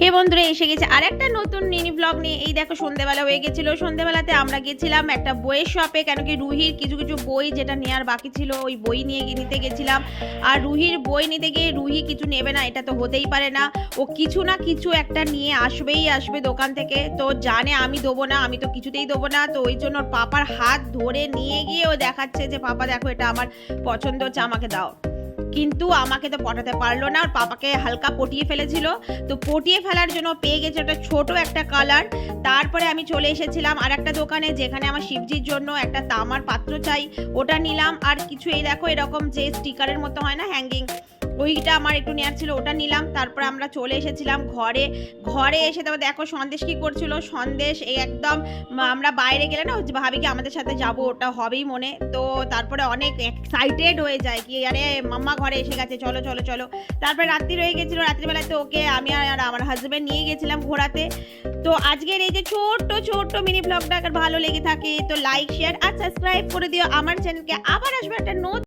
হে বন্ধুরা, এসে গেছে আরেকটা নতুন মিনি ব্লগ নিয়ে। এই দেখো সন্ধ্যেবেলা হয়ে গেছিলো। সন্ধ্যেবেলাতে আমরা গেছিলাম একটা বইয়ের শপে, কেন কি রুহির কিছু কিছু বই যেটা নেওয়ার বাকি ছিল ওই বই নিতে গেছিলাম। আর রুহির বই নিতে গিয়ে রুহি কিছু নেবে না, এটা তো হতেই পারে না। ও কিছু না কিছু একটা নিয়ে আসবে দোকান থেকে। তো জানে আমি দেবো না, আমি তো কিছুতেই দেবো না। তো ওই জন্য ওর পাপার হাত ধরে নিয়ে গিয়ে ও দেখাচ্ছে যে পাপা দেখো এটা আমার পছন্দ হচ্ছে, আমাকে দাও। কিন্তু আমাকে তো পটাতে পারলো না, ওর পাপাকে হালকা পটিয়ে ফেলেছিল। তো পটিয়ে ফেলার জন্য পেয়ে গেছে ওটা ছোট একটা কালার। তারপরে আমি চলে এসেছিলাম আর একটা দোকানে, যেখানে আমার শিবজির জন্য একটা তামার পাত্র চাই, ওটা নিলাম। আর কিছু এই দেখো এরকম যে স্টিকারের মতো হয় না, হ্যাঙ্গিং, ওইটা আমার একটু নেওয়ার ছিল, ওটা নিলাম। তারপরে আমরা চলে এসেছিলাম ঘরে এসে তারপর দেখো সন্দেশ কি করছিল। সন্দেশ এই একদম আমরা বাইরে গেলে না ভাবি কি আমাদের সাথে যাব, ওটা হবেই মনে। তো তারপরে অনেক এক্সাইটেড হয়ে যায় কি আরে মাম্মা ঘরে এসে গেছে, চলো চলো চলো। তারপরে রাত্রি রয়ে গেছিলো, রাত্রিবেলাতে ওকে আমি আর আমার হাজব্যান্ড নিয়ে গেছিলাম ঘোরাতে। তো আজকের এই যে ছোট্ট মিনি ব্লগটা আবার ভালো লেগে থাকে তো লাইক শেয়ার আর সাবস্ক্রাইব করে দিও আমার চ্যানেলকে। আবার আসবে একটা নতুন